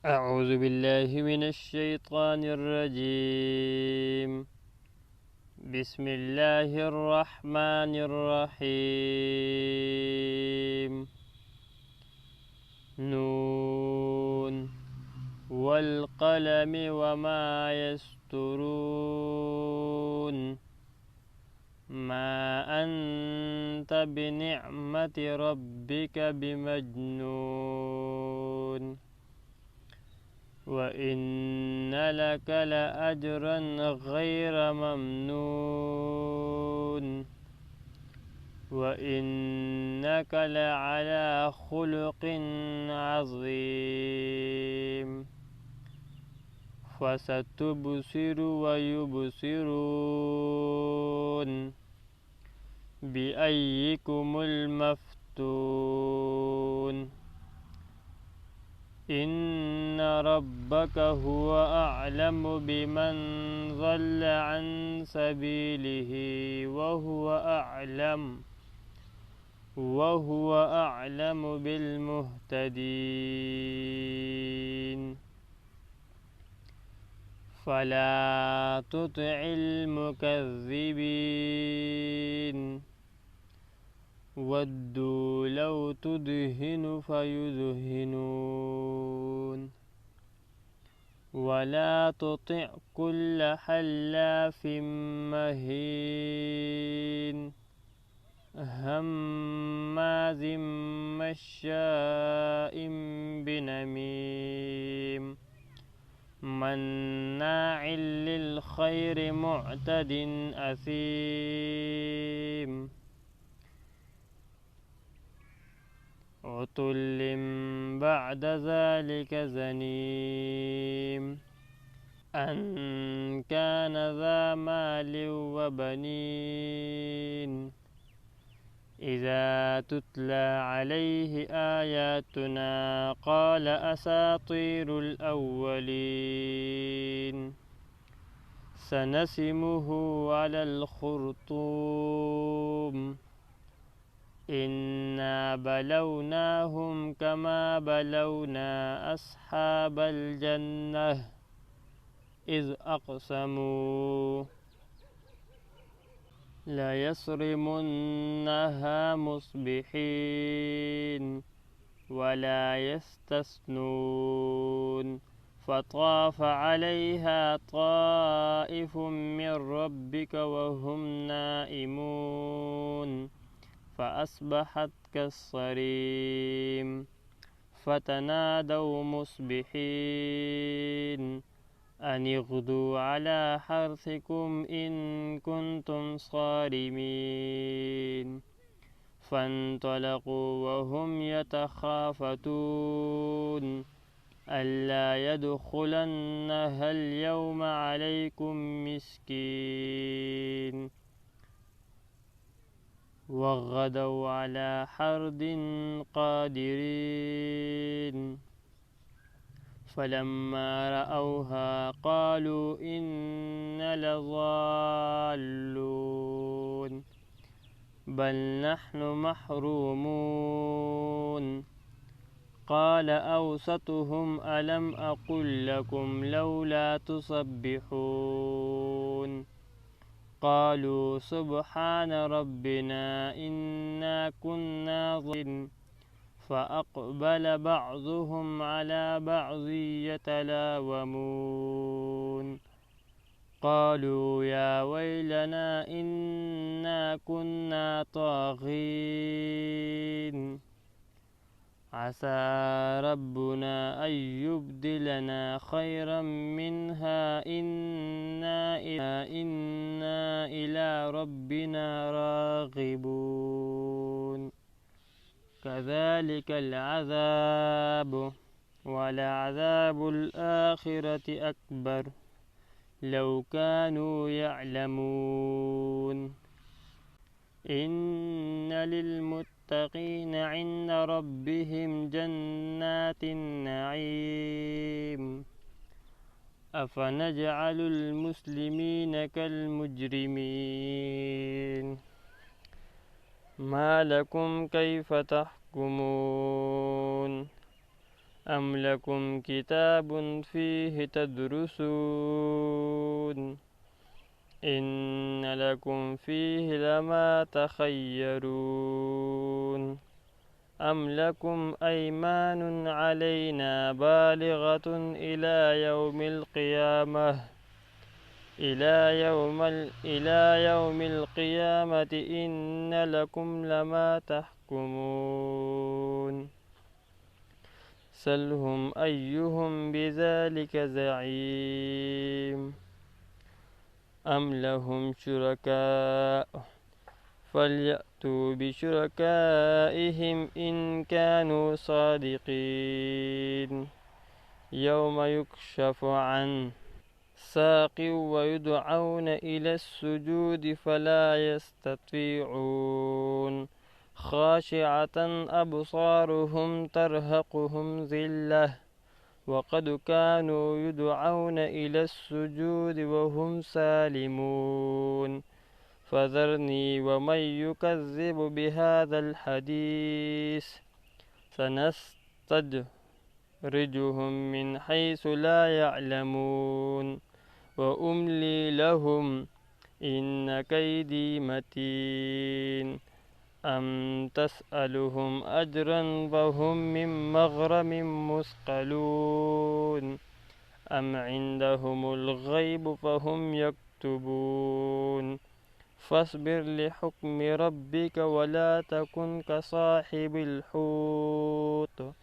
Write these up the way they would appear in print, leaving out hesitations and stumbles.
أعوذ بالله من الشيطان الرجيم. بسم الله الرحمن الرحيم. نون والقلم وما يسطرون. ما أنت بنعمة ربك بمجنون. وإن لك لأجرا غير ممنون. وإنك لعلى خلق عظيم. فستبصر ويبصرون بأيكم المفتون. إن ربك هو أعلم بمن ضل عن سبيله وهو أعلم بالمهتدين. فلا تطع المكذبين. ودوا لو تدهن فيدهنون. ولا تطع كل حلاف مهين هماز مشاء بنميم مناع للخير معتد أثيم. عتل بعد ذلك زنيم. أن كان ذا مال وبنين. إذا تتلى عليه آياتنا قال أساطير الأولين. سنسمه على الخرطوم. إنا بلوناهم كما بلونا أصحاب الجنة إذ أقسموا ليصرمنها مصبحين ولا يستثنون. فطاف عليها طائف من ربك وهم نائمون فأصبحت كالصريم. فتنادوا مصبحين أن اغدوا على حرثكم إن كنتم صارمين. فانطلقوا وهم يتخافتون ألا يدخلنها اليوم عليكم مسكين. وغدوا على حرد قادرين. فلما رأوها قالوا إنا لضالون بل نحن محرومون. قال أوسطهم ألم أقل لكم لولا تسبحون. قالوا سبحان ربنا إنا كنا ظالمين. فأقبل بعضهم على بعض يتلاومون. قالوا يا ويلنا إنا كنا طاغين. عسى ربنا أن يبدلنا خيرا منها إنا إلى ربنا راغبون. كذلك العذاب ولعذاب الآخرة أكبر لو كانوا يعلمون. إن للمتقين عند ربهم جنات النعيم. أفنجعل المسلمين كالمجرمين. ما لكم كيف تحكمون أم لكم كتاب فيه تدرسون إن لكم فيه لما تخيرون أم لكم أيمان علينا بالغة إلى يوم القيامة إن لكم لما تحكمون سلهم أيهم بذلك زعيم أم لهم شركاء فليأتوا بشركائهم إن كانوا صادقين يوم يكشف عن ساق ويدعون إلى السجود فلا يستطيعون خاشعة أبصارهم ترهقهم ذلة وقد كانوا يدعون إلى السجود وهم سالمون فذرني ومن يكذب بهذا الحديث سنستدرجهم من حيث لا يعلمون وأملي لهم إن كيدي متين أم تسألهم أجرا فهم من مغرم مثقلون أم عندهم الغيب فهم يكتبون فاصبر لحكم ربك ولا تكن كصاحب الحوت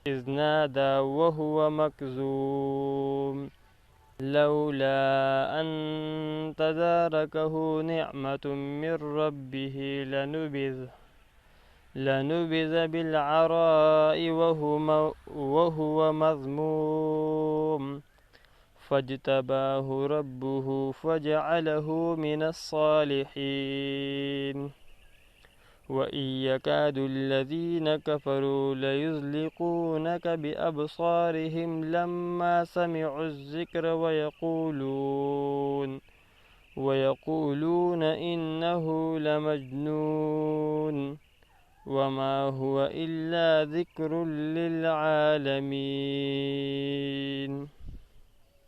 إذ نادى وهو مكظوم لولا أن تداركه نعمة من ربه لنبذ بالعراء وهو مذموم فاجتباه ربه فجعله من الصالحين وإن يكاد الذين كفروا ليزلقونك بأبصارهم لما سمعوا الذكر ويقولون إنه لمجنون وما هو إلا ذكر للعالمين